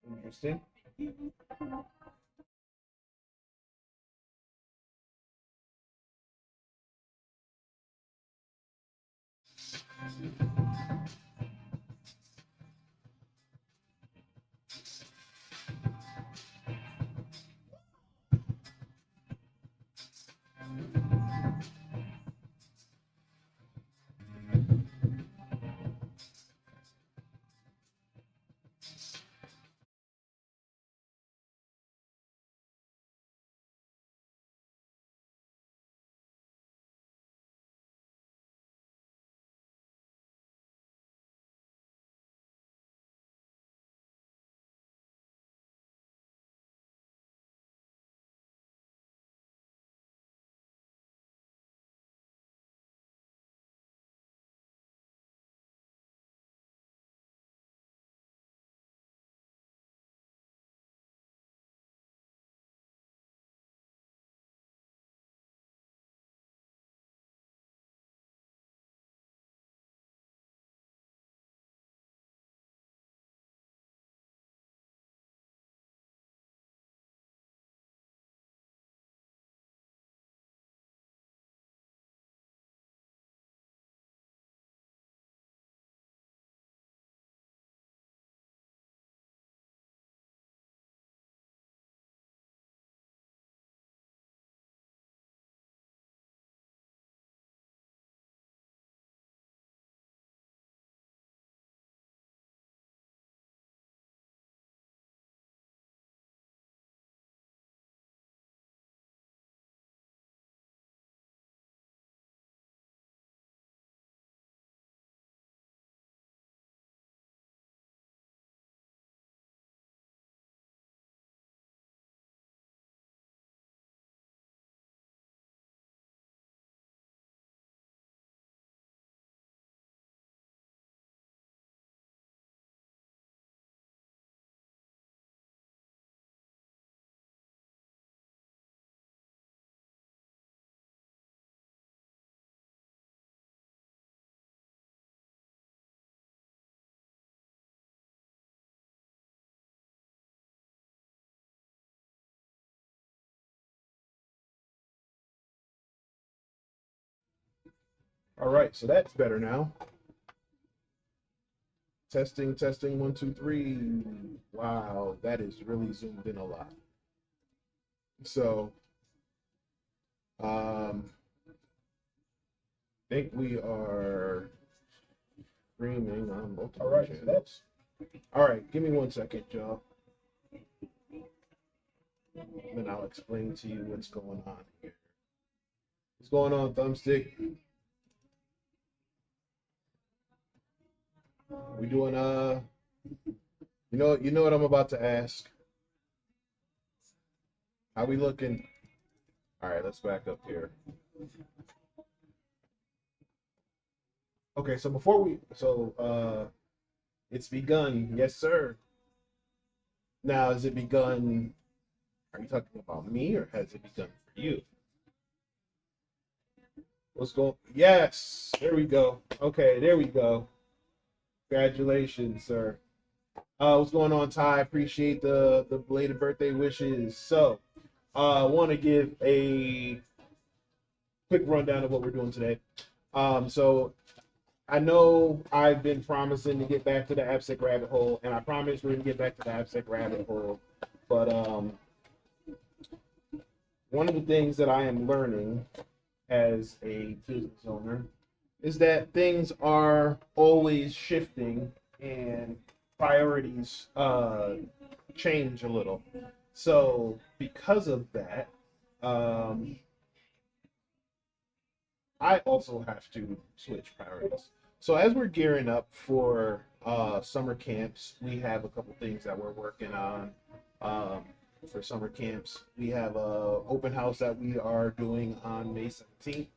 Interesting. All right, so that's better now. Testing, testing, one, two, three. Wow, that is really zoomed in a lot. So, I think we are streaming on multiple channels. All right, give me 1 second, y'all. Then I'll explain to you what's going on here. What's going on, Thumbstick? We doing you know what I'm about to ask. How we looking? All right, let's back up here. Okay, so it's begun. Yes, sir. Now, has it begun? Are you talking about me or has it begun for you? What's going? Yes, there we go. Okay, there we go. Congratulations, sir. What's going on, Ty? Appreciate the belated birthday wishes. So, I want to give a quick rundown of what we're doing today. So I know I've been promising to get back to the AppSec rabbit hole, and I promise we're gonna get back to the AppSec rabbit hole. But one of the things that I am learning as a business owner is that things are always shifting and priorities change a little. So because of that, um, I also have to switch priorities. So as we're gearing up for summer camps, we have a couple things that we're working on for summer camps. We have a open house that we are doing on May 17th.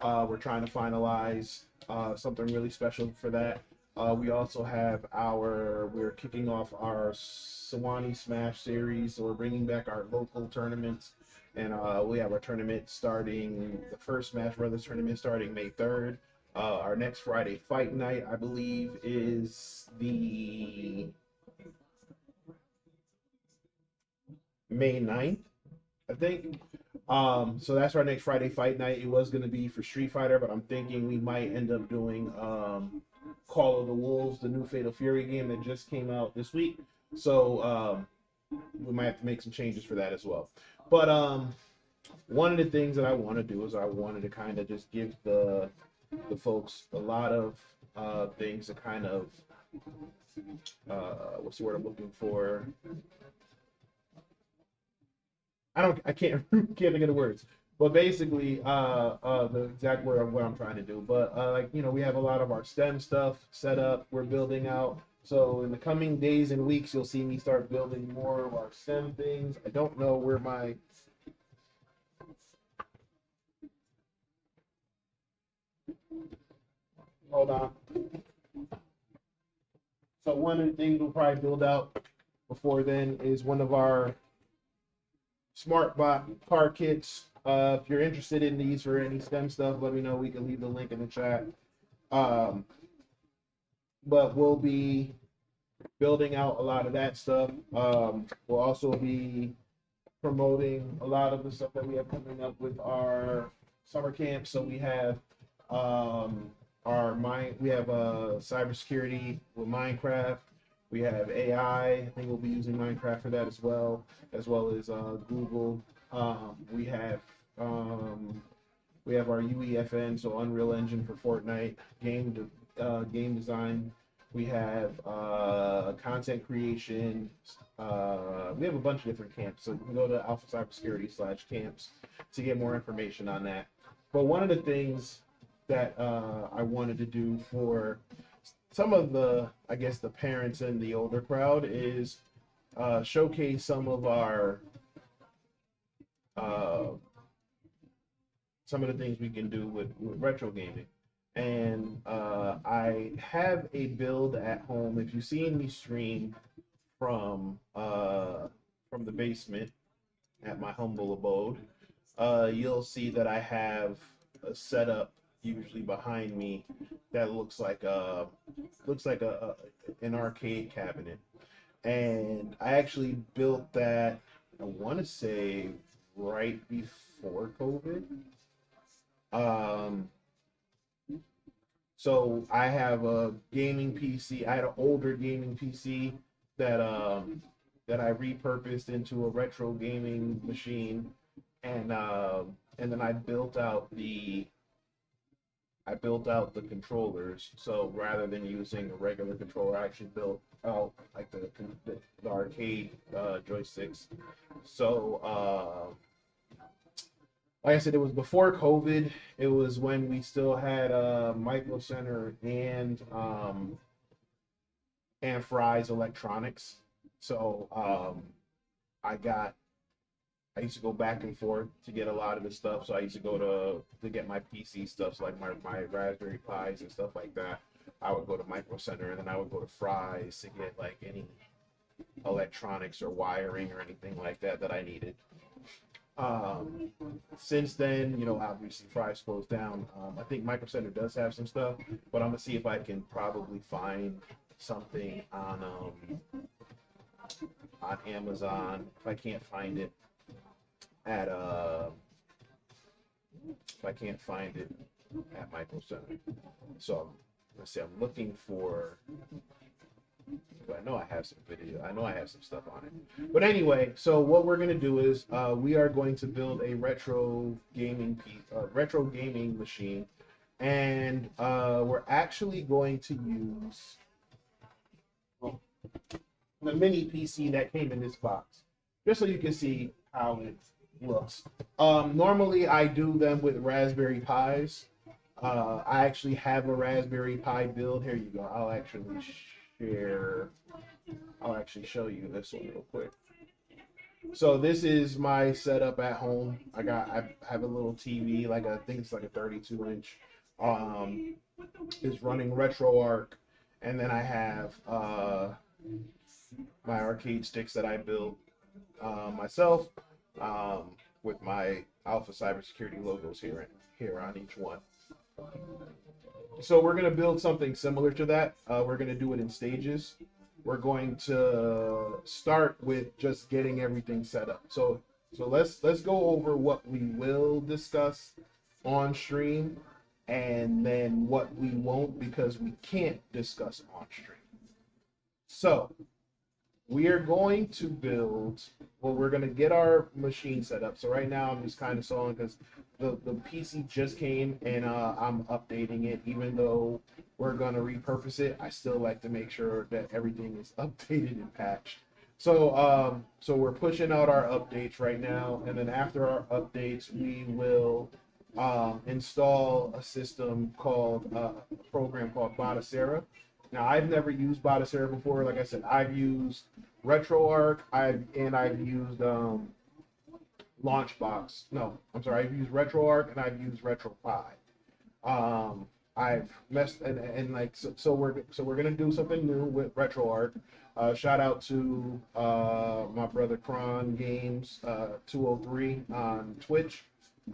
We're trying to finalize something really special for that. We also have we're kicking off our Sewanee Smash series, so we're bringing back our local tournaments, and we have our tournament starting, the first Smash Brothers tournament starting May 3rd. Our next Friday fight night, I believe, is the May 9th, I think. So that's our next Friday fight night. It was going to be for Street Fighter, but I'm thinking we might end up doing Call of the Wolves, the new Fatal Fury game that just came out this week. So we might have to make some changes for that as well. But one of the things that I want to do is I wanted to kind of just give the folks a lot of things to kind of what's the word I'm looking for? I can't think of the words. But basically, the exact word of what I'm trying to do. But like we have a lot of our STEM stuff set up. We're building out. So in the coming days and weeks, you'll see me start building more of our STEM things. I don't know where my hold on. So one of the things we'll probably build out before then is one of our SmartBot car kits. If you're interested in these for any STEM stuff, let me know. We can leave the link in the chat. Um, but we'll be building out a lot of that stuff. We'll also be promoting a lot of the stuff that we have coming up with our summer camp. So we have we have cybersecurity with Minecraft. We have AI. I think we'll be using Minecraft for that as well as Google. We have our UEFN, so Unreal Engine for Fortnite, game design. We have content creation. We have a bunch of different camps, so you can go to Alpha Cybersecurity/camps to get more information on that. But one of the things that I wanted to do for some of I guess, the parents and the older crowd is showcase some of the things we can do with retro gaming. And I have a build at home. If you've seen me stream from the basement at my humble abode, you'll see that I have a setup usually behind me that looks like an arcade cabinet. And I actually built that, I want to say, right before COVID. So I have a gaming PC. I had an older gaming PC that I repurposed into a retro gaming machine, and then I built out the controllers. So rather than using a regular controller, I actually built out like the arcade joysticks. So like I said, it was before COVID. It was when we still had Micro Center and Fry's Electronics. So I used to go back and forth to get a lot of the stuff. So I used to go to get my PC stuff, so like my Raspberry Pis and stuff like that. I would go to Micro Center, and then I would go to Fry's to get like any electronics or wiring or anything like that I needed. Since then, obviously Fry's closed down. I think Micro Center does have some stuff, but I'm gonna see if I can probably find something on Amazon. If I can't find it at Micro Center. So let's see, I'm looking for, but I know I have some video. I know I have some stuff on it. But anyway, so what we're gonna do is we are going to build a retro gaming machine, and we're actually going to use the mini PC that came in this box, just so you can see how it looks. Normally I do them with Raspberry Pis. I actually have a Raspberry Pi build. Here you go. I'll actually show you this one real quick. So this is my setup at home. I have a little TV, I think it's like a 32-inch. It's running RetroArch, and then I have my arcade sticks that I built myself, with my Alpha Cybersecurity logos here on each one. So we're going to build something similar to that. We're going to do it in stages. We're going to start with just getting everything set up. So let's go over what we will discuss on stream, and then what we won't because we can't discuss on stream. So we are going to build, well, we're going to get our machine set up. So right now I'm just kind of stalling because the PC just came, and I'm updating it. Even though we're going to repurpose it, I still like to make sure that everything is updated and patched. So we're pushing out our updates right now, and then after our updates, we will install a system called a program called Batacera. Now, I've never used Batacera before. Like I said, I've used RetroArch. I've used Launchbox. No, I'm sorry. I've used RetroArch and I've used RetroPie. I've messed and like so we're gonna do something new with RetroArch. Shout out to my brother Kron Games 203 on Twitch.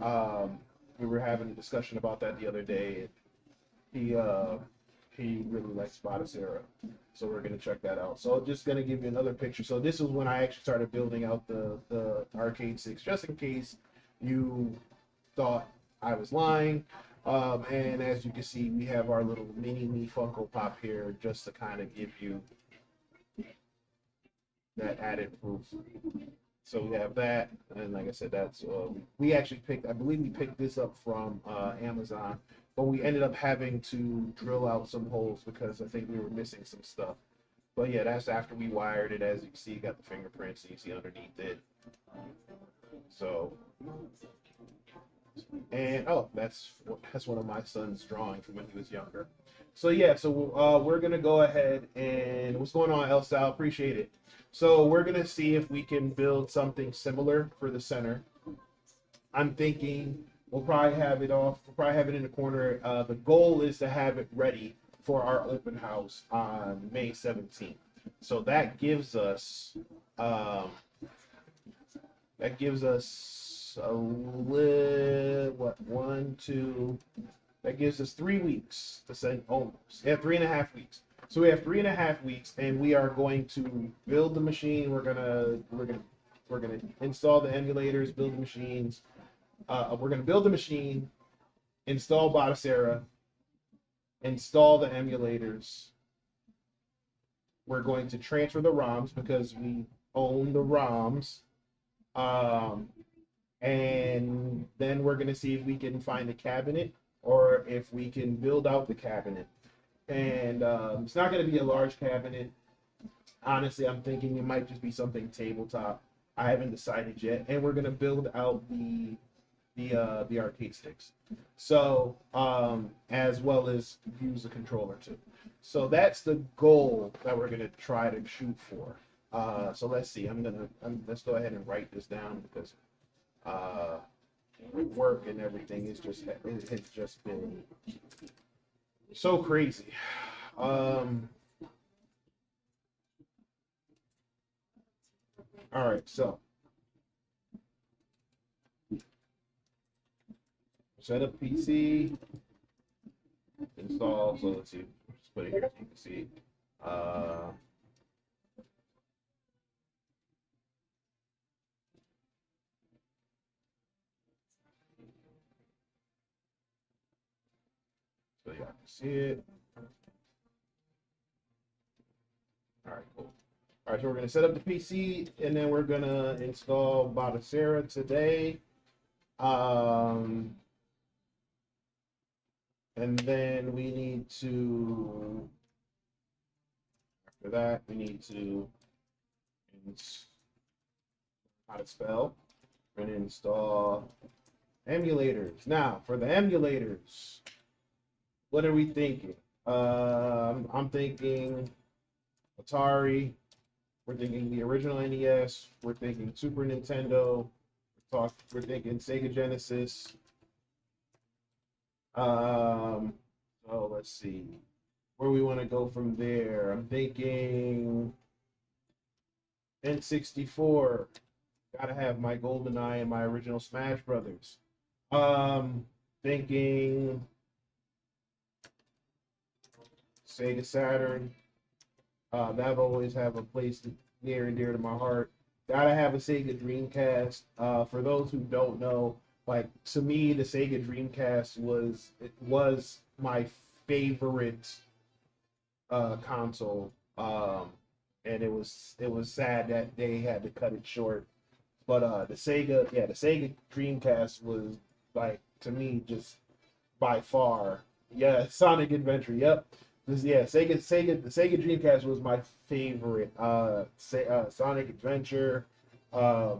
We were having a discussion about that the other day. He he really likes Batacera, so we're gonna check that out. So just gonna give you another picture. So this is when I actually started building out the Arcade 6, just in case you thought I was lying. And as you can see, we have our little mini me Funko Pop here, just to kind of give you that added proof. So we have that, and like I said, that's we actually picked. I believe we picked this up from Amazon, but we ended up having to drill out some holes because I think we were missing some stuff. But yeah, that's after we wired it. As you can see, you got the fingerprints you see underneath it. So, and oh, that's one of my son's drawing from when he was younger. So yeah, so we're gonna go ahead and what's going on, El Sal? Appreciate it. So we're gonna see if we can build something similar for the center. I'm thinking we'll probably have it off. We'll probably have it in the corner. The goal is to have it ready for our open house on May 17th. So that gives us a what 1, 2. That gives us 3 weeks to send almost. Yeah, 3.5 weeks. So we have 3.5 weeks, and we are going to build the machine. We're gonna install the emulators, build the machines. We're gonna build the machine, install Batacera, install the emulators. We're going to transfer the ROMs because we own the ROMs. And then we're gonna see if we can find a cabinet or if we can build out the cabinet. And it's not going to be a large cabinet. Honestly, I'm thinking it might just be something tabletop. I haven't decided yet. And we're going to build out the arcade sticks. So as well as use the controller too. So that's the goal that we're going to try to shoot for. So let's see. Let's go ahead and write this down because work and everything is just it has just been so crazy. All right, so set up PC, install. So let's see, just put it here so you can see. So you can see it. All right, cool. All right, so we're gonna set up the PC, and then we're gonna install Batacera today. And then we need to, after that, we need to how to spell. We're gonna install emulators. Now, for the emulators, what are we thinking? I'm thinking Atari. We're thinking the original NES. We're thinking Super Nintendo. We're thinking Sega Genesis. So let's see where we want to go from there. I'm thinking N64. Gotta have my GoldenEye and my original Smash Brothers. Thinking Sega Saturn. That always have a place near and dear to my heart. Gotta have a Sega Dreamcast. For those who don't know, like to me, the Sega Dreamcast was my favorite console. And it was sad that they had to cut it short. But the Sega Dreamcast was like to me just by far, yeah, Sonic Adventure. Yep, the Sega Dreamcast was my favorite. Sonic Adventure, uh,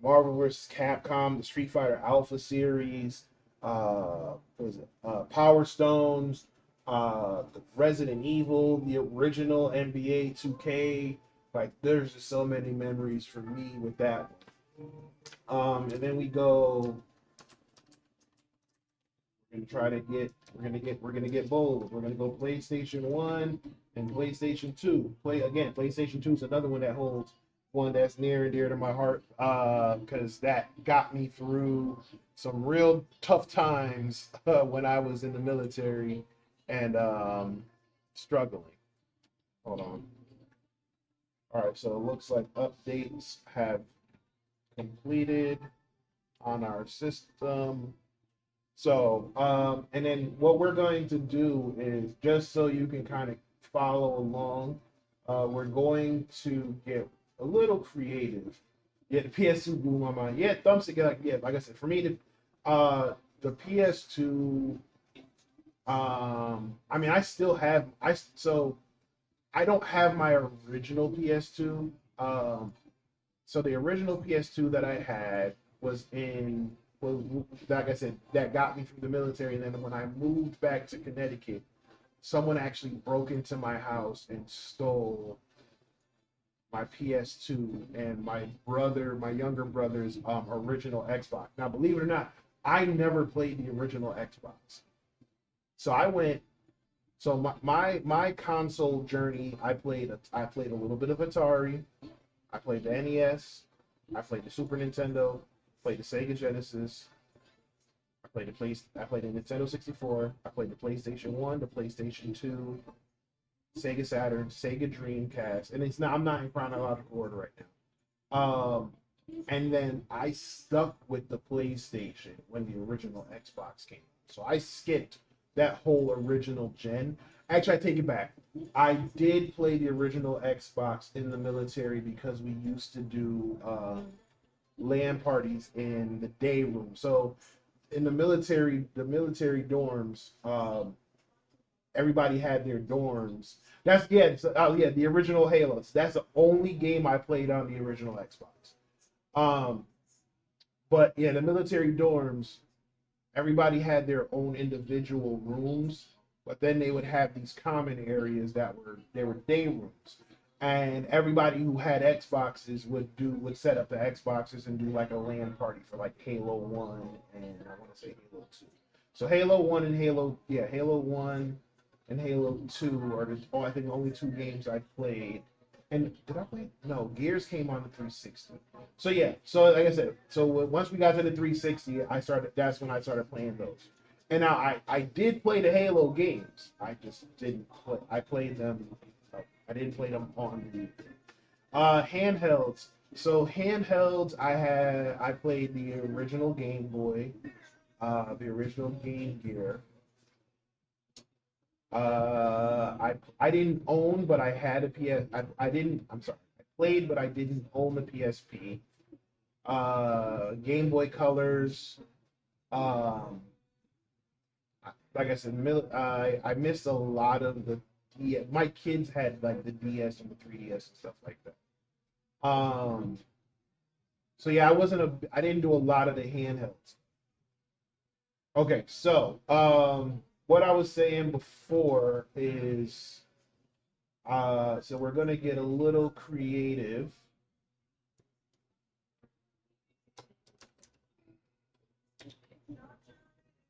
Marvel vs. Capcom, the Street Fighter Alpha series, what was it? Power Stones, the Resident Evil, the original NBA 2K. Like, there's just so many memories for me with that. And then we're gonna get bold. We're gonna go PlayStation 1 and PlayStation 2. PlayStation 2 is another one that holds one that's near and dear to my heart, because that got me through some real tough times when I was in the military and struggling. Hold on. All right, so it looks like updates have completed on our system. So, and then what we're going to do is, just so you can kind of follow along, we're going to get a little creative. Yeah, the PS2 blew my mind. Yeah, thumbstick. Like I said, for me, the PS2. I mean, I still have. I don't have my original PS2. So the original PS2 that I had was like I said, that got me through the military. And then when I moved back to Connecticut, someone actually broke into my house and stole my PS2 and my younger brother's original Xbox. Now, believe it or not, I never played the original Xbox. So my console journey, I played a little bit of Atari. I played the NES. I played the Super Nintendo. Played the Sega Genesis. I played the Nintendo 64. I played the PlayStation 1, the PlayStation 2, Sega Saturn, Sega Dreamcast, and I'm not in chronological order right now. And then I stuck with the PlayStation when the original Xbox came. So I skipped that whole original gen. Actually, I take it back. I did play the original Xbox in the military because we used to do LAN parties in the day room. So in the military dorms, everybody had their dorms. The original Halos. That's the only game I played on the original Xbox. But yeah, the military dorms, everybody had their own individual rooms, but then they would have these common areas that were day rooms. And everybody who had Xboxes would set up the Xboxes and do like a LAN party for like Halo 1 and I want to say Halo 2. So Halo 1 and Halo 1 and Halo 2 are I think the only two games I played. And did I play? No, Gears came on the 360. So yeah, so like I said, so once we got to the 360, that's when I started playing those. And now I did play the Halo games. I just didn't play. I played them. I didn't play them on the handhelds. So handhelds, I played the original Game Boy, the original Game Gear. I didn't own, but I had a PS. I didn't. I'm sorry. I played, but I didn't own the PSP. Game Boy Colors. Um, like I said, I missed a lot of the DS. My kids had like the DS and the 3DS and stuff like that. So yeah, I didn't do a lot of the handhelds. Okay, so what I was saying before is so we're gonna get a little creative.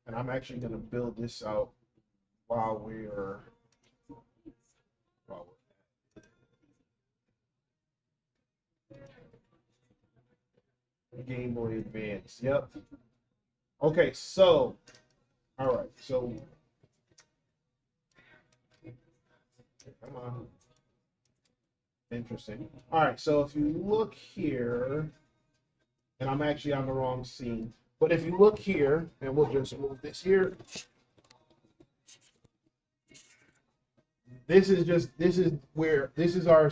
And I'm actually gonna build this out while we're while Game Boy Advance. Yep. Okay, so all right, so Interesting. All right, so if you look here, and I'm actually on the wrong scene, but if you look here, and we'll just move this here. This is our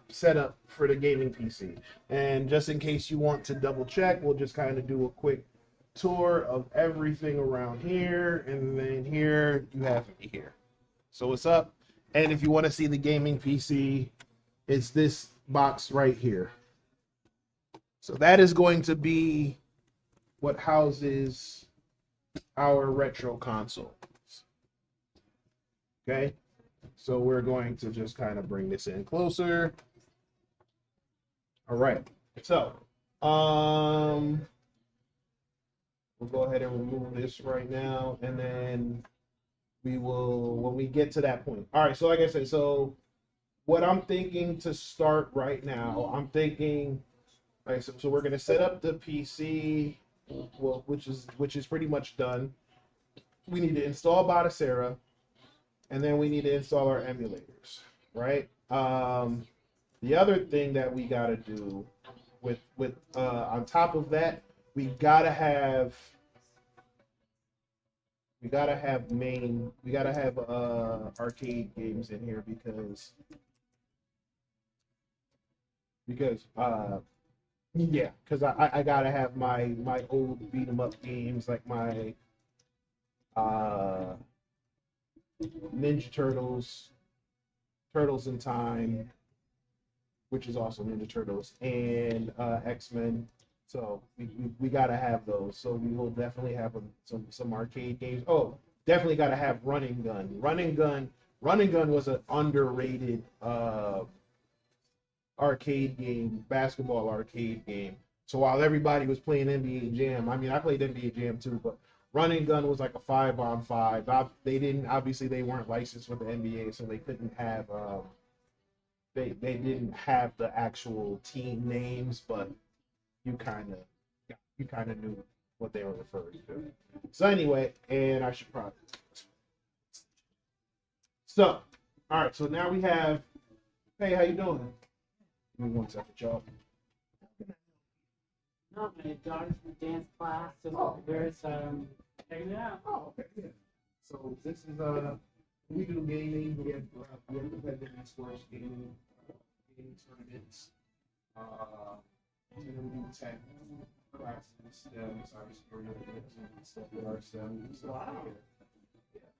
setup for the gaming PC. And just in case you want to double check, we'll just kind of do a quick tour of everything around here, and then here you have me here. So what's up? And if you want to see the gaming PC, it's this box right here. So that is going to be what houses our retro console. Okay, so we're going to just kind of bring this in closer. All right, so we'll go ahead and remove this right now, and then we will when we get to that point. All right, so like I said, so what I'm thinking to start right now, I'm thinking, all right, so we're gonna set up the PC, well, which is pretty much done. We need to install Batacera, and then we need to install our emulators, right? The other thing that we gotta do with on top of that, we gotta have arcade games in here because yeah, because I gotta have my old beat 'em up games like my Ninja Turtles, Turtles in Time, which is also Ninja Turtles, and X-Men. So we gotta have those. So we will definitely have some arcade games. Oh, definitely gotta have Running Gun. Running Gun was an underrated arcade game, basketball arcade game. So while everybody was playing NBA Jam, I mean I played NBA Jam too, but Running Gun was like a 5-on-5. They weren't licensed with the NBA, so they couldn't have they didn't have the actual team names, but you kind of knew what they were referring to. So anyway, and I should probably so all right. So now we have. Hey, how you doing? Give me 1 second, y'all. No, my daughter's from dance class, so there's checking it out. Oh, okay, yeah. So this is we do gaming. We have competitive esports gaming tournaments. And then we do tech classes, cybersecurity and stuff with ourselves. Wow. Yeah.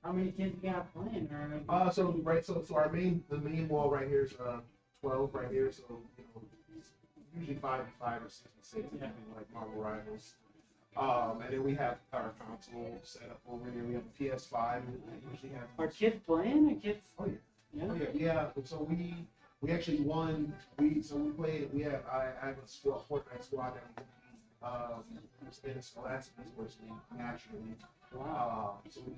How many kids you got playing? So our main wall right here is 12 right here. So usually 5 or 6 and 6, yeah. Like Marvel Rivals. And then we have our console set up over here. We have a PS5. We usually have. Are kids playing? Are kids? Oh yeah. Yeah. Oh, yeah. So we actually won. We played. I have a Fortnite squad that we in a Scholastic Esports League nationally. Wow. So we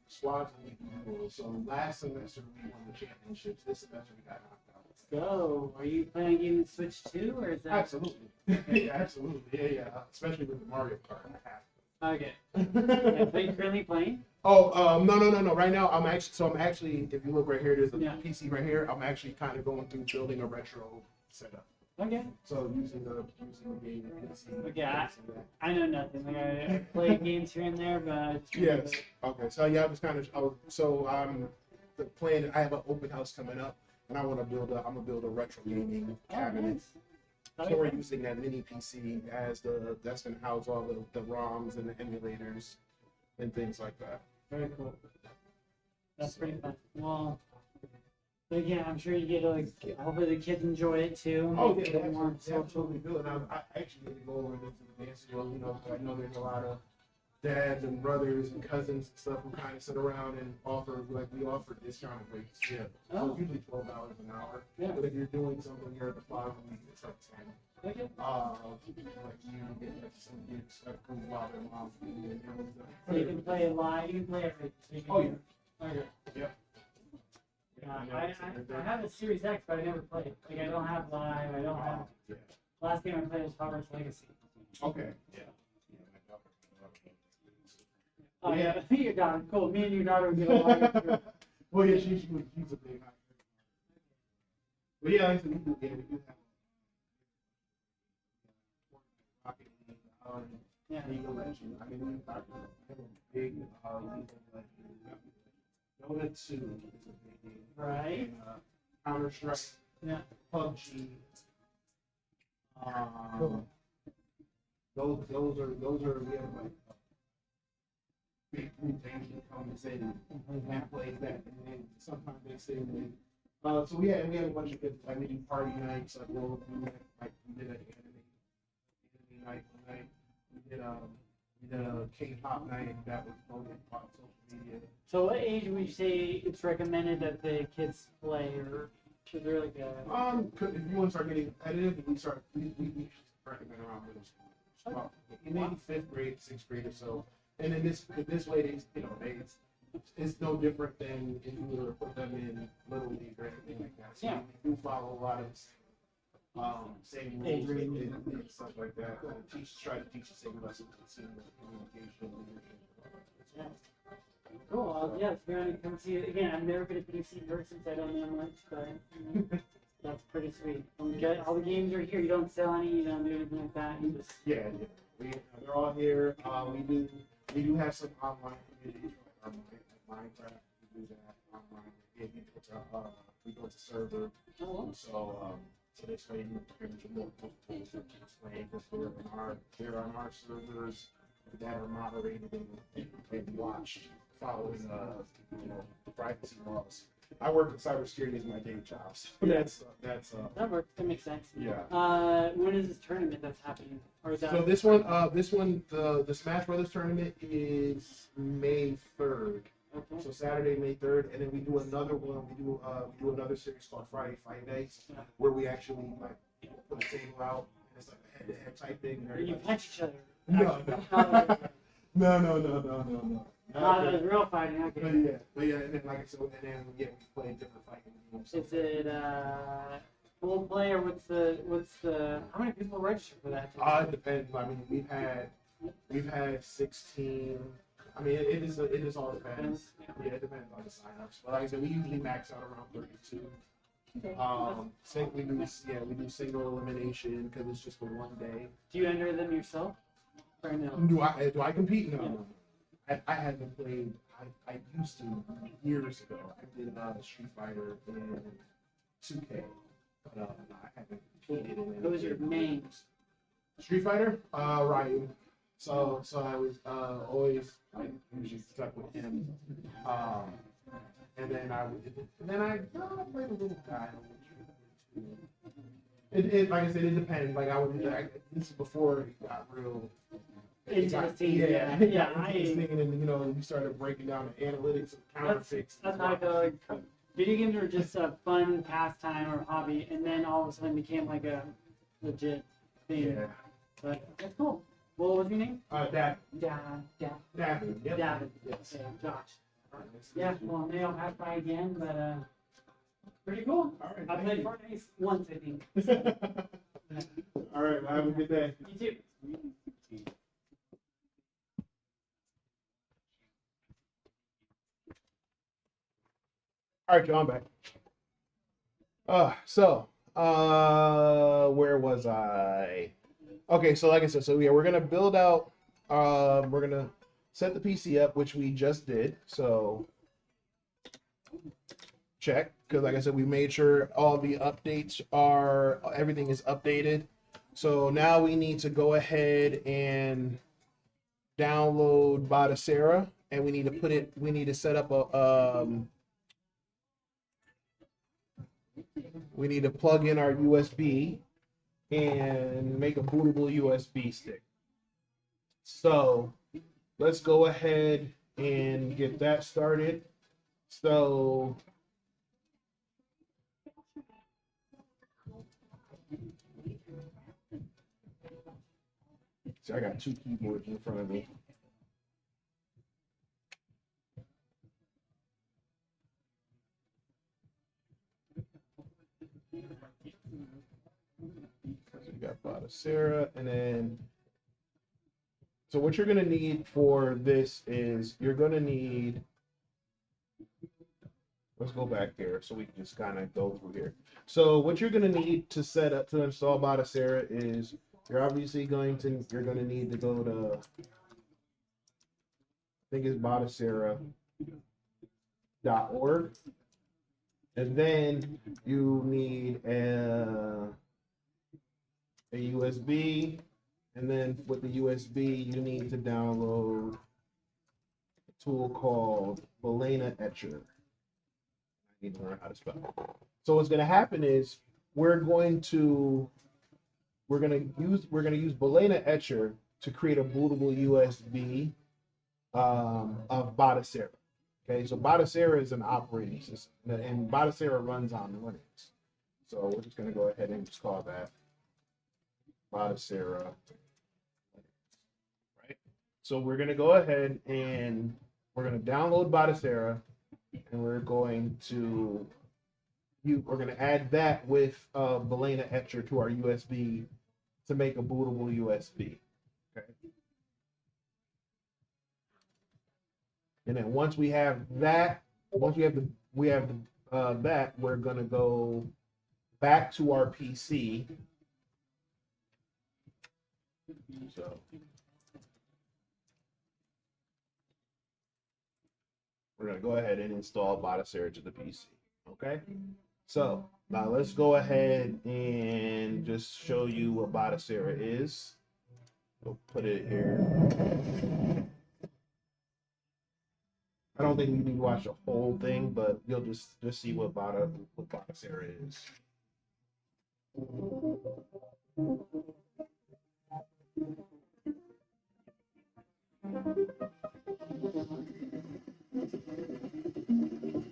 squads and we do rules. So last semester we won the championships. This semester we got knocked out. Let's go. Are you playing gaming Switch too, or is that? Absolutely. Yeah, absolutely. Yeah. Especially with the Mario Kart. I have. Okay. Are you currently playing? Oh, no. Right now, I'm actually, if you look right here, there's a PC right here. I'm actually kind of going through building a retro setup. Okay. So using the game PC. Okay, I know nothing. Like I play games here and there, but yes. Okay. So yeah, I was kind of I'm the plan. I have an open house coming up, and I'm gonna build a retro gaming cabinet. Nice. So we're using that mini PC as that's gonna house all the ROMs and the emulators and things like that. Very cool. That's pretty fun. Well, again, I'm sure you get to hopefully the kids enjoy it too. Oh yeah, they absolutely do. And I actually need to go over into the dance field. I know there's a lot of dads and brothers and cousins and stuff who kind of sit around and we offer discounted rates. Yeah. So it's usually $12 an hour. Yeah. But if you're doing something here at the plaza, it's like 10. Okay. Like you get some gigs approved by their mom. So you can play it live. You can play everything. Oh yeah. Okay. Yep. I have a Series X, but I never played. Like I don't have live. I don't have. Yeah. Last game I played was Hogwarts Legacy. Okay. Yeah. Oh yeah, your daughter. Cool. Me and your daughter would get along. Well, yeah, she's a big hot. But yeah, like I said, we do have Rocket League, League of Legends. I mean, we have a big League of Legends. Dota 2 is a big game. Right. And, Counter Strike. Yeah. PUBG. Those are we have like big group that usually comes in and plays that, and then sometimes they stay with. So we have a bunch of good like we do party nights, like we'll do that, like we did an anime night one night. We did a K-pop night that was voted on social media. So what age would you say it's recommended that the kids play, or should there like a? If you want to start getting competitive, we recommend around middle school. Well, maybe fifth grade, sixth grade or so. And in this way, it's no different than if you were to put them in little league or anything like that. So we do follow a lot of same rules and stuff like that. Try to teach the same lessons in communication, leadership. Yeah. Cool. Yeah, it's going to come see it again. I've never been a PC person, so I don't know much, but that's pretty sweet. All the games are here. You don't sell any. You don't do anything like that. You just They're all here. We do have some online communities, like Minecraft. We do that online. We built a server. So this way you can multiple tools to explain because they're on our servers that are moderated and watched following privacy laws. I work in cybersecurity as my day job. So that works. That makes sense. Yeah. When is this tournament that's happening? Or is that So this one, the Smash Brothers tournament is May 3rd. Okay. So Saturday, May 3rd, and then we do another one. We do another series called Friday Fight Nights, where we actually put a table out. And it's like a head-to-head type thing. And you punch each other. No. Not real fighting. Okay. But yeah, and then we play different fighting games. Is it full play, or what's the how many people register for that? It depends. I mean, we've had 16. I mean, it is all depends. Yeah, it depends on the signups. But like I said, we usually max out around 32. We do single elimination because it's just for one day. Do you enter them yourself? Or no? Do I compete? No. I haven't played. I used to years ago. I did Street Fighter and 2K, but I haven't competed in. What was your main? Street Fighter, Ryu. So I was always usually stuck with him. And then I played a little guy. It like I said, it depends. Like this is before it got real. Interesting. Yeah. And we started breaking down the analytics of counterfeits. That's how I feel like video games were just a fun pastime or hobby, and then all of a sudden became like a legit thing. Yeah. But that's cool. What was your name? Davin. Davin. Yep. Davin. Yes. Yeah, Josh. Yeah. Well, maybe I'll have to try again, but pretty cool. All right. I played Fortnite once, I think. All right. Well, have a good day. You too. All right, Joe, I'm back. Where was I? Okay, so like I said, we're gonna build out. We're gonna set the PC up, which we just did. So check, because like I said, we made sure all the updates everything is updated. So now we need to go ahead and download Batacera, and we need to set up a we need to plug in our USB and make a bootable USB stick. So let's go ahead and get that started. So I got two keyboards in front of me. We got Batacera, and then so what you're gonna need for this is you're gonna need let's go back here so we can just kind of go through here. So what you're going to need to set up to install Batocera is you're going to need to go to, I think it's Batocera.org, and then you need a USB, and then with the USB you need to download a tool called Balena Etcher. I need to learn how to spell it. So what's going to happen is we're going to use Balena Etcher to create a bootable USB of Batocera. Okay, so Batocera is an operating system, and Batocera runs on Linux. So we're just going to go ahead and just call that Batocera. Right. So we're going to go ahead and we're going to download Batocera, and we're going to add that with Balena Etcher to our USB to make a bootable USB. Okay. And then once we have that, that, we're gonna go back to our PC. So we're gonna go ahead and install Batocera to the PC. Okay. So now let's go ahead and just show you what Batocera is. We'll put it here. I don't think we need to watch the whole thing, but you'll just see what Batocera is.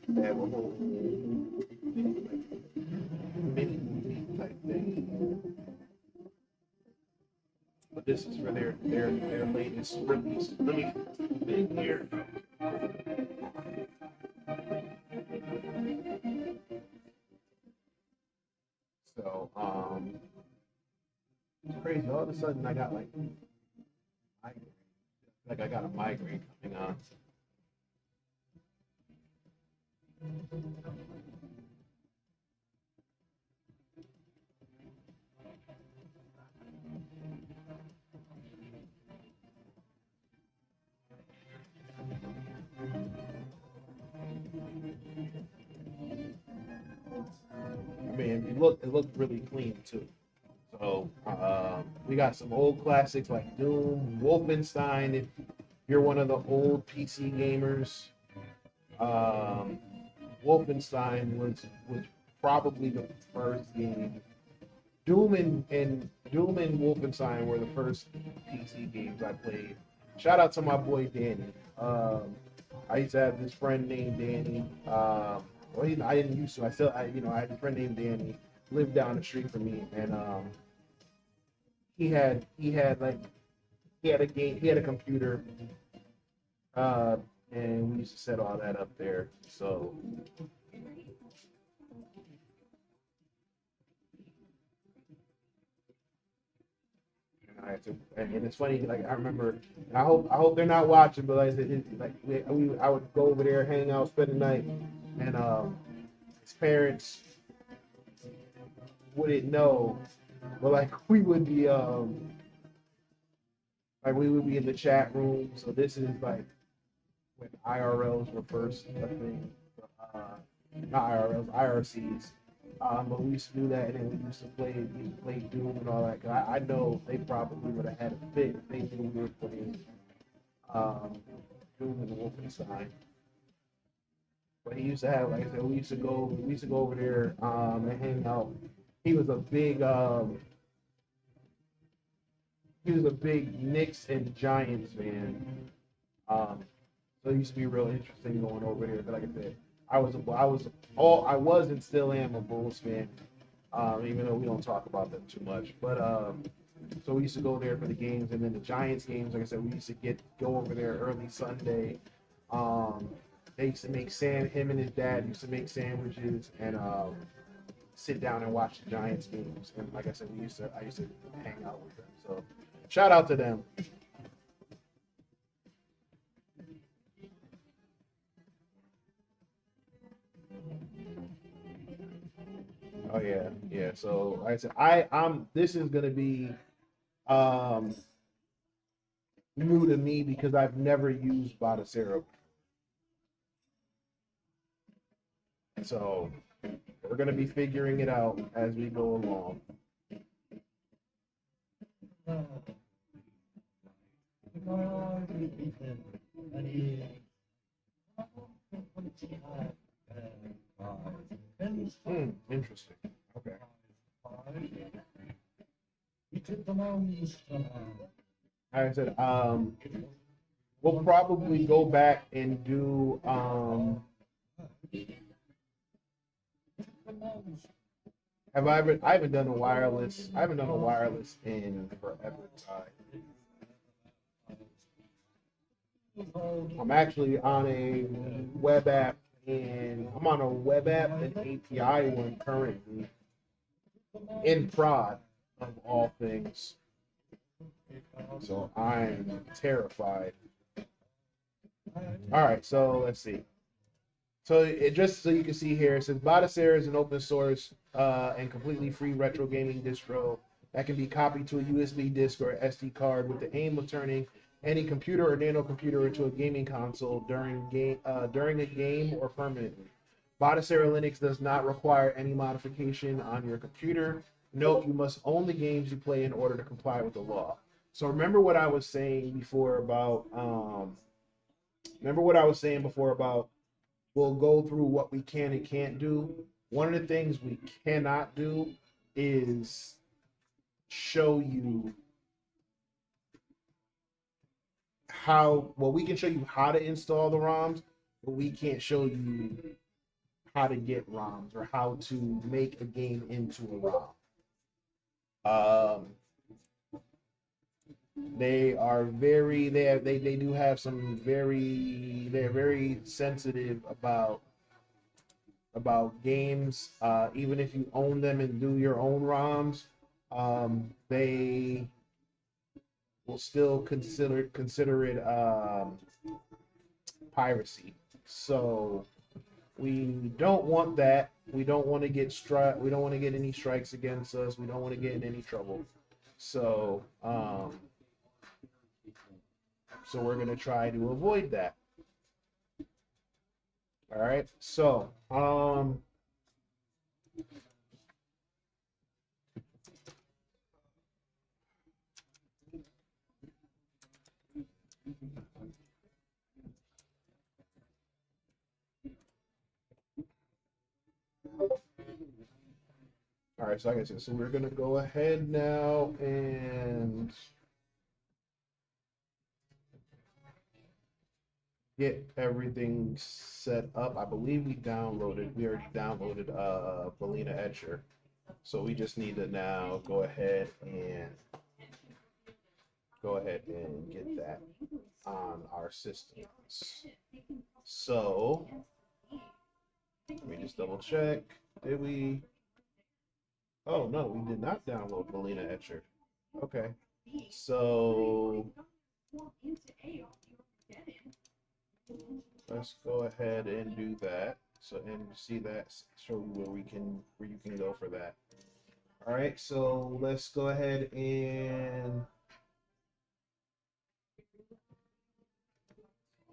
They have a whole mini movie type thing. But this is for their latest release. Let me big here. So it's crazy. All of a sudden I got like I got a migraine coming on. I mean, it looked really clean too. So we got some old classics like Doom, Wolfenstein. If you're one of the old PC gamers, Wolfenstein was probably the first game. Doom and Wolfenstein were the first PC games I played. Shout out to my boy Danny. I used to have this friend named Danny. Well, I didn't used to. I had a friend named Danny, lived down the street from me, and he had a computer, and we used to set all that up there. So. And it's funny, like I remember, and I hope they're not watching, but like I would go over there, hang out, spend the night, and his parents wouldn't know, but like we would be in the chat room. So this is like when IRLs were first a thing, not IRLs, IRCs. But we used to do that, and then we used to play Doom and all that. I know they probably would have had a fit if they knew we were playing Doom and Wolfenstein. But he used to have, like I said, we used to go over there and hang out. He was a big Knicks and Giants fan. So it used to be real interesting going over here. But like I said, I was and still am a Bulls fan, even though we don't talk about them too much. But so we used to go there for the games, and then the Giants games. Like I said, we used to go over there early Sunday. They used to make him and his dad used to make sandwiches and sit down and watch the Giants games. And like I said, I used to hang out with them. So shout out to them. Oh yeah, yeah. So like I said, I'm this is gonna be um new to me because I've never used Botacera. So we're gonna be figuring it out as we go along. Interesting. Okay. Like I said, we'll probably go back and do I haven't done a wireless. I haven't done a wireless in forever time. I'm actually on a web app and I'm on a web app and API one currently in prod of all things. So I'm terrified. All right, so let's see. So it just so you can see here, it says Botacera is an open source and completely free retro gaming distro that can be copied to a USB disk or SD card with the aim of turning any computer or nano computer into a gaming console during a game or permanently. Botacera Linux does not require any modification on your computer. Note, you must own the games you play in order to comply with the law. So remember what I was saying before about we'll go through what we can and can't do. One of the things we cannot do is show you we can show you how to install the ROMs, but we can't show you how to get ROMs or how to make a game into a ROM. They are very they do have some they're very sensitive about games. Even if you own them and do your own ROMs, they will still consider it piracy. So we don't want that. We don't want to get We don't want to get any strikes against us. We don't want to get in any trouble. So we're gonna try to avoid that. All right. So all right, so like I said, so we're gonna go ahead now and get everything set up. I believe we already downloaded Belina Etcher. So we just need to now go ahead and get that on our systems. So let me just double check. Did we? Oh no, we did not download Belina Etcher. Okay. So let's go ahead and do that. So and see that show you where you can go for that. All right, so let's go ahead and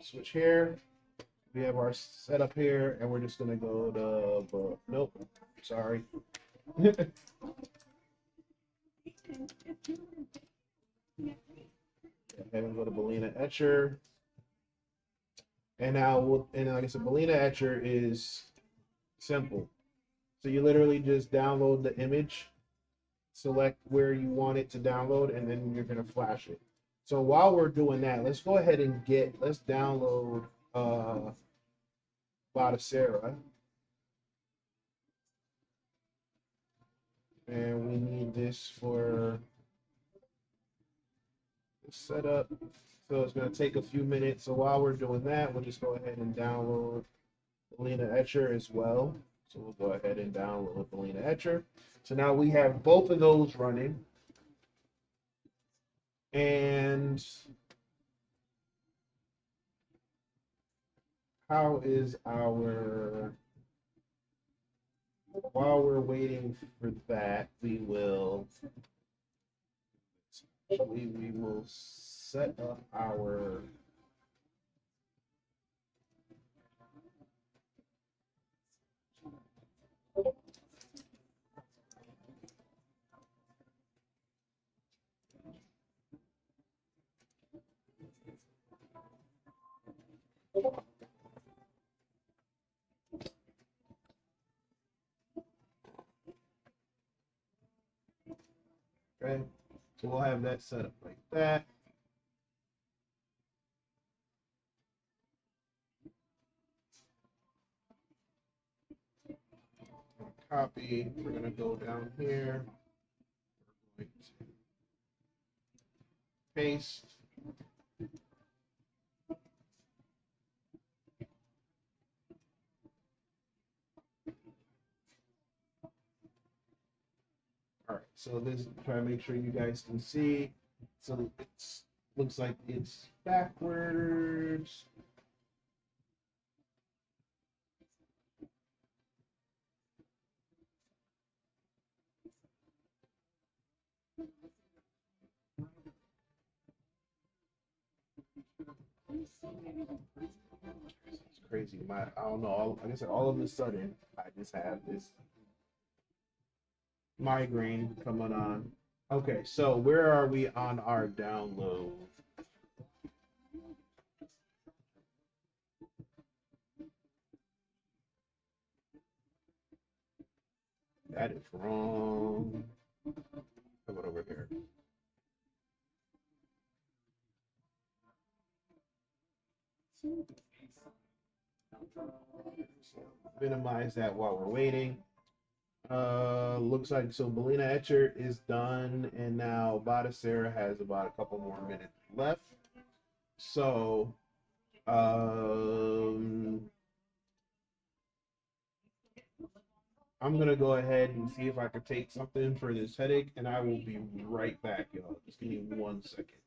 switch here. We have our setup here, and we're just gonna go to nope, sorry. And go to Belina Etcher. And now and like I said, Belina Etcher is simple. So you literally just download the image, select where you want it to download, and then you're gonna flash it. So while we're doing that, let's go ahead and let's download Botacera. And we need this for the setup. So it's going to take a few minutes. So while we're doing that, we'll just go ahead and download Belina Etcher as well. So we'll go ahead and download Belina Etcher. So now we have both of those running. And how is our while we're waiting for that, we will set up our okay. So we'll have that set up like that. Copy. We're gonna go down here. We're going to paste. All right, so this try to make sure you guys can see. So it's looks like it's backwards. It's crazy. I don't know. Like I said, all of a sudden, I just have this migraine coming on. Okay, so where are we on our download? That is wrong. Come on over here. Minimize that while we're waiting. Looks like so Belina Etcher is done, and now Bodicera has about a couple more minutes left. So, I'm gonna go ahead and see if I can take something for this headache, and I will be right back, y'all. Just give me 1 second.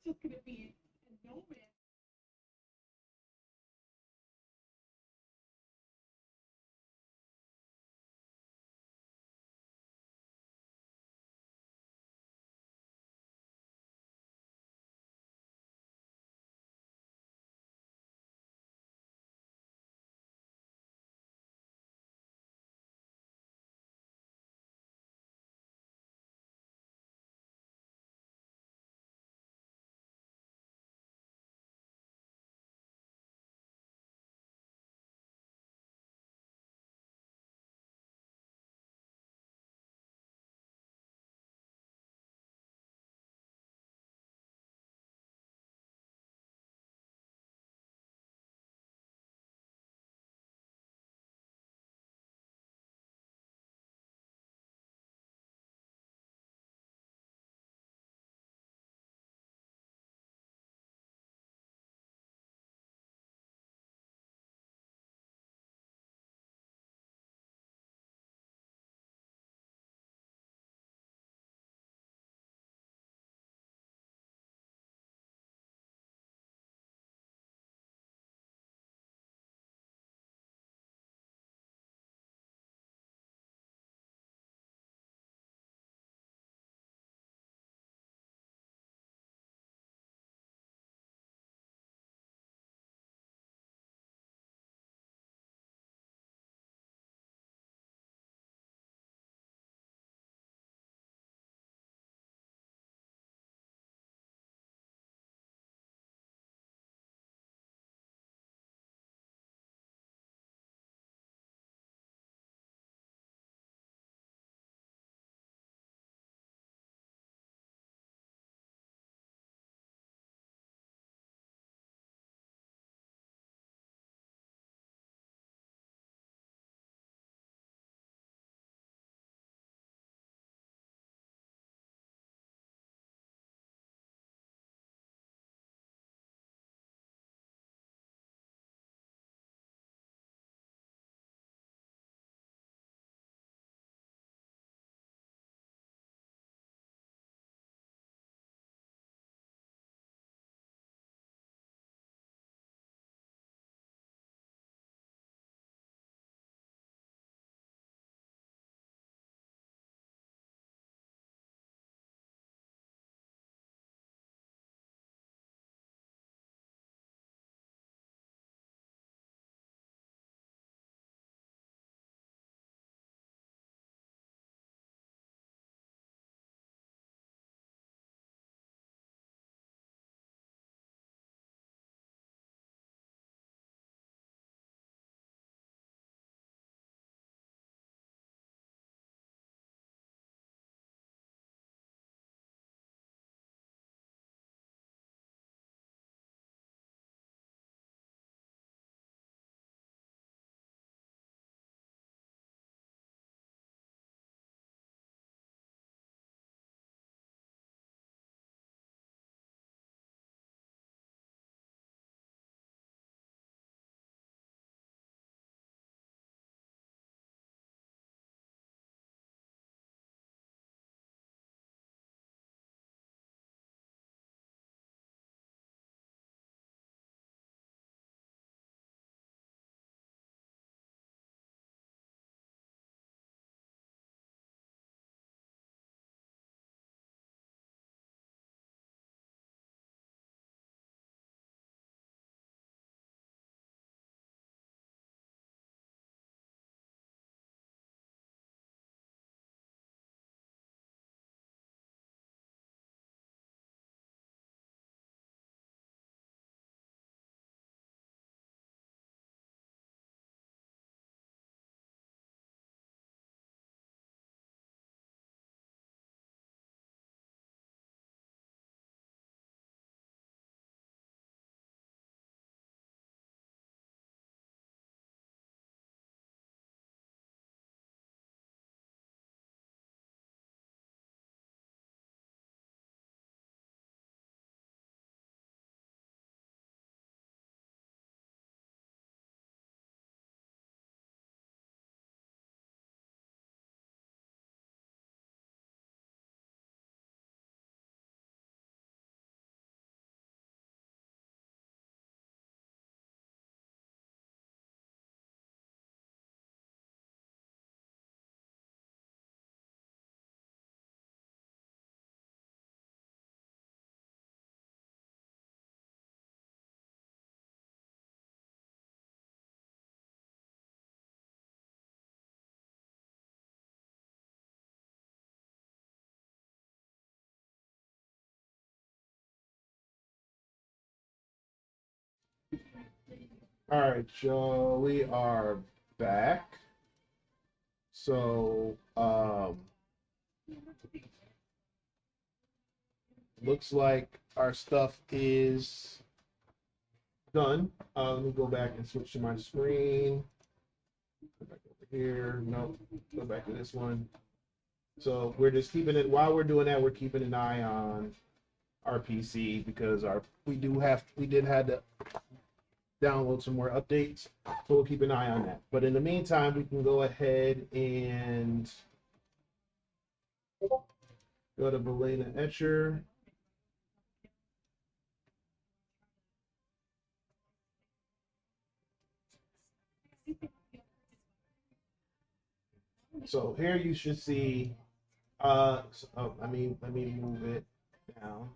All right, Joe, we are back. So, looks like our stuff is done. Let me go back and switch to my screen. Go back over here. Nope. Go back to this one. So we're just keeping it while we're doing that. We're keeping an eye on our PC because we did have to download some more updates. So we'll keep an eye on that. But in the meantime, we can go ahead and go to Belena Etcher. So here you should see, let me move it down.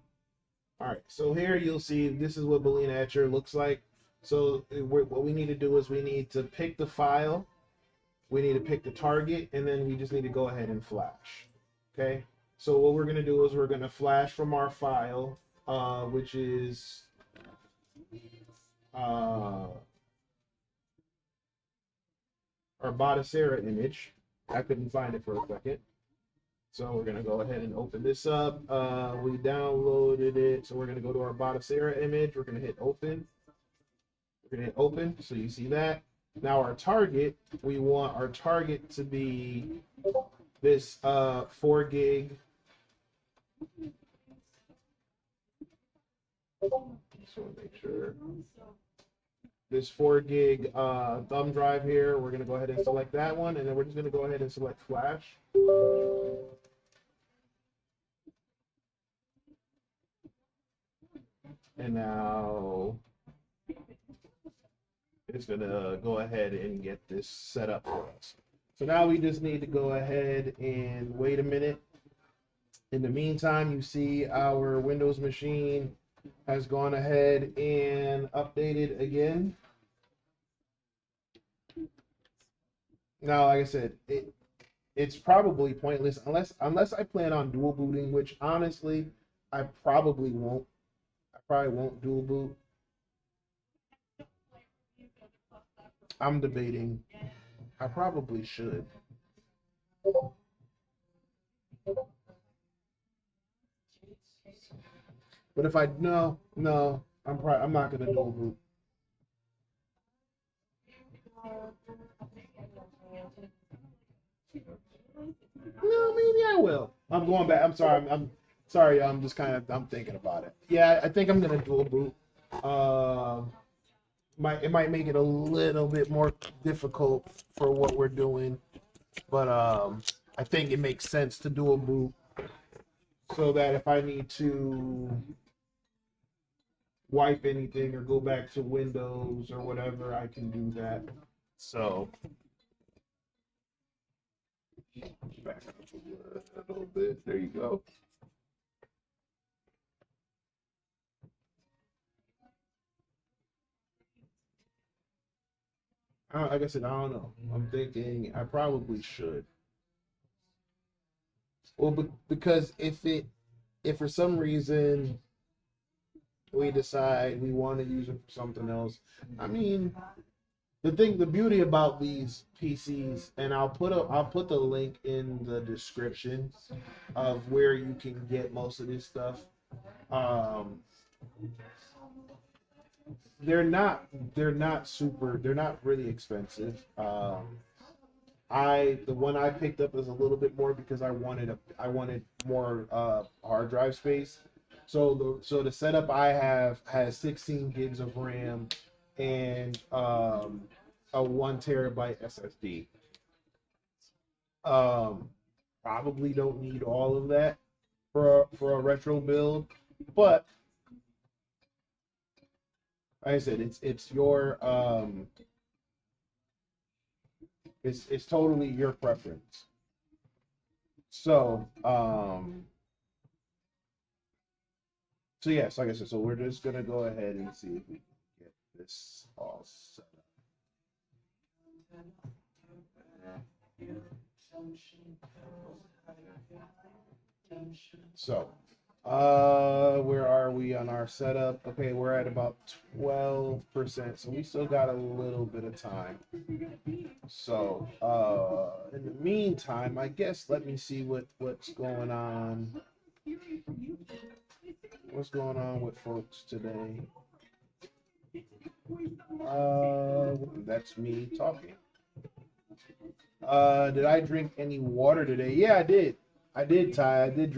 All right, so here you'll see this is what Belena Etcher looks like. So what we need to do is we need to pick the file, we need to pick the target, and then we just need to go ahead and flash. Okay, so what we're going to do is we're going to flash from our file, which is our Bodicera image. I couldn't find it for a second. So we're going to go ahead and open this up. We downloaded it. So we're going to go to our Bodicera image. We're going to hit open. We're going to hit open. So you see that. Now our target, we want our target to be this 4 gig. Just want to make sure. This 4 gig thumb drive here. We're going to go ahead and select that one. And then we're just going to go ahead and select flash. And now it's going to go ahead and get this set up for us. So now we just need to go ahead and wait a minute. In the meantime, you see our Windows machine has gone ahead and updated again. Now, like I said, it's probably pointless unless I plan on dual booting, which honestly I probably won't. I probably won't dual boot. I'm debating. I probably should. But if I no, I'm not gonna dual boot. No, maybe I will. I'm going back. I'm sorry. I'm sorry. I'm just kind of. I'm thinking about it. Yeah, I think I'm gonna dual boot. Uh, it might make it a little bit more difficult for what we're doing, but I think it makes sense to dual boot so that if I need to wipe anything or go back to Windows or whatever, I can do that. So back up a little bit. There you go. Like I said, I don't know. I'm thinking I probably should. Well, because if for some reason we decide we want to use it for something else, I mean, the beauty about these PCs, and I'll put the link in the description of where you can get most of this stuff. Um, they're not really expensive. The one I picked up is a little bit more because I wanted more hard drive space. So the setup I have has 16 gigs of RAM and a 1 terabyte SSD. Um, Probably don't need all of that for a retro build, but like I said, it's your it's totally your preference. So so yes, like I said, so we're just gonna go ahead and see if we can get this all set up. So Where are we on our setup? Okay, we're at about 12%, so we still got a little bit of time. So, in the meantime, I guess let me see what's going on. What's going on with folks today? That's me talking. Did I drink any water today? Yeah, I did. I did, Ty. I did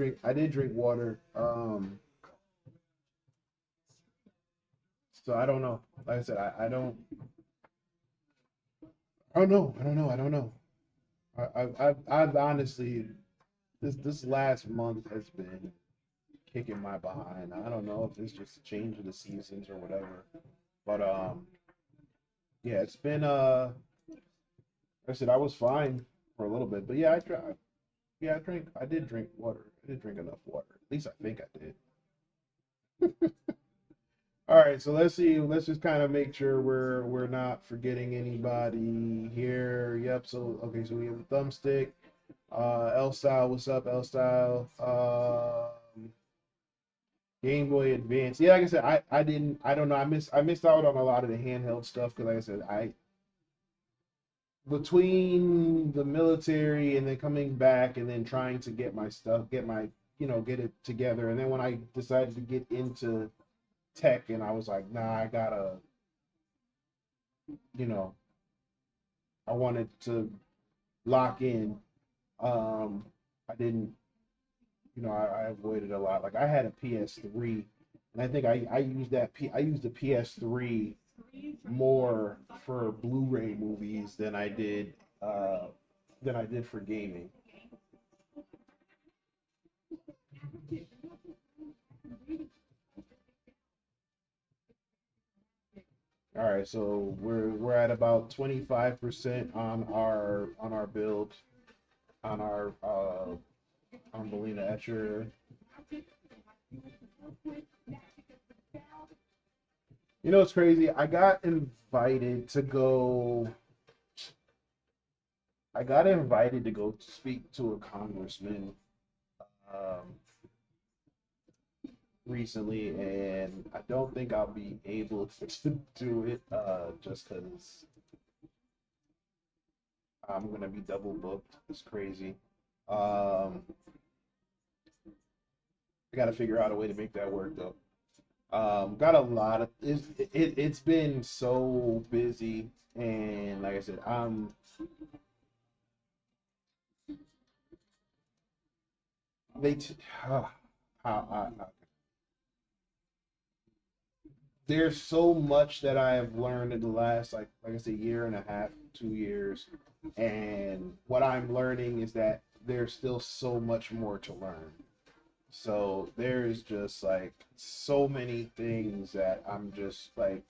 drink water. So I don't know. Like I said, I don't know. I've honestly, this last month has been kicking my behind. I don't know if it's just a change of the seasons or whatever. But yeah, it's been like I said, I was fine for a little bit, but yeah, I did drink water. I did drink enough water. At least I think I did. All right, so let's see. Let's just kind of make sure we're not forgetting anybody here. Yep. So okay, so we have a thumbstick. L Style, what's up, L Style? Game Boy Advance. Yeah, like I said, I didn't. I don't know. I missed out on a lot of the handheld stuff because, like I said, I between the military and then coming back and then trying to get my stuff, get it together, and then when I decided to get into tech, and I was like, nah, I gotta, you know, I wanted to lock in. Um, I didn't, I avoided a lot. Like I had a PS3, and I think I used I used the PS3 more for Blu-ray movies than I did for gaming. All right, so we're at about 25% on our build on our on Belina Etcher. You know, it's crazy. I got invited to go speak to a congressman um, recently, and I don't think I'll be able to do it just because I'm gonna be double booked. It's crazy. Um, I got to figure out a way to make that work though. Got a lot of it's been so busy, and like I said, they t- how there's so much that I have learned in the last like I said year and a half, 2 years, and what I'm learning is that there's still so much more to learn. So there's just like so many things that I'm just like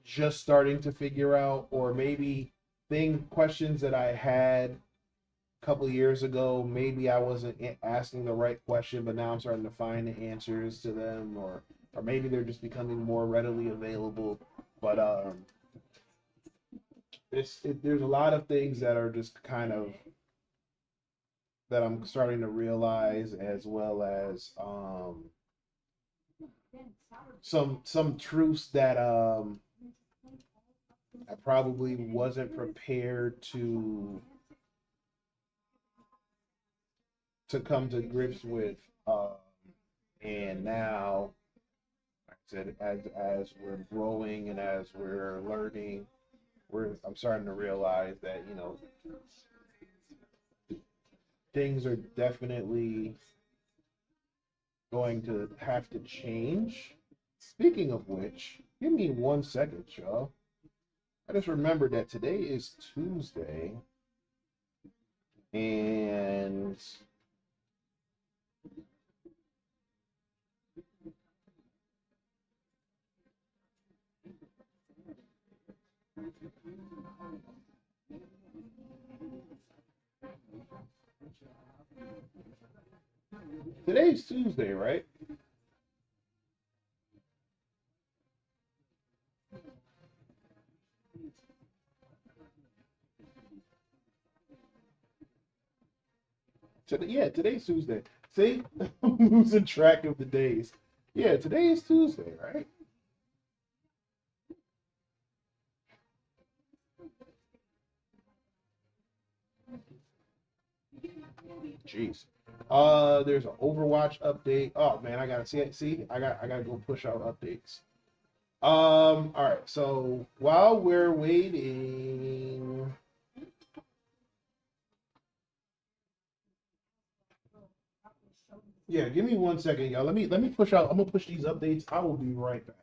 just starting to figure out, or maybe thing questions that I had a couple of years ago, maybe I wasn't asking the right question, but now I'm starting to find the answers to them, or maybe they're just becoming more readily available. But there's a lot of things that are just kind of that I'm starting to realize, as well as some truths that I probably wasn't prepared to come to grips with. And now, like I said, as we're growing and as we're learning, I'm starting to realize that things are definitely going to have to change. Speaking of which, give me 1 second, y'all. I just remembered that today is Tuesday, and today's Tuesday, right? Today, yeah, today's Tuesday. See, I'm losing track of the days. Yeah, today is Tuesday, right? Jeez. There's an Overwatch update. Oh man, I gotta see. I gotta go push out updates. All right. So while we're waiting, yeah, give me 1 second, y'all. Let me push out. I'm gonna push these updates. I will be right back.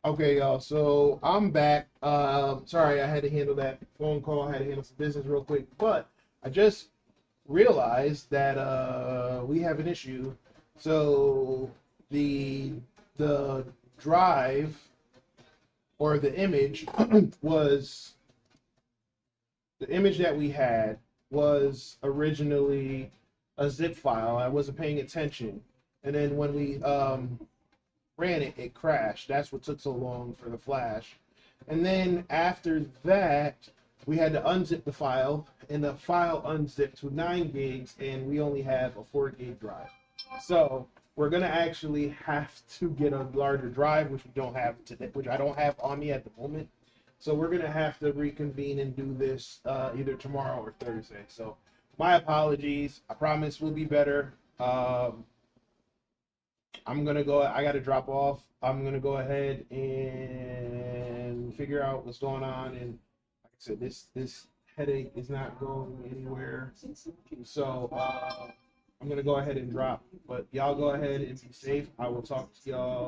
Okay, y'all. So I'm back. Sorry, I had to handle that phone call. I had to handle some business real quick, but I just realized that we have an issue. So the the drive or the image was the image that we had was originally a zip file. I wasn't paying attention, and then when we ran it, it crashed. That's what took so long for the flash. And then after that, we had to unzip the file, and the file unzipped to 9 gigs, and we only have a 4 gig drive. So we're gonna actually have to get a larger drive, which we don't have today, which I don't have on me at the moment. So we're gonna have to reconvene and do this either tomorrow or Thursday. So my apologies. I promise we'll be better. I'm gonna go. I got to drop off. I'm gonna go ahead and figure out what's going on. And like I said, this headache is not going anywhere. So I'm gonna go ahead and drop. But y'all go ahead and be safe. I will talk to y'all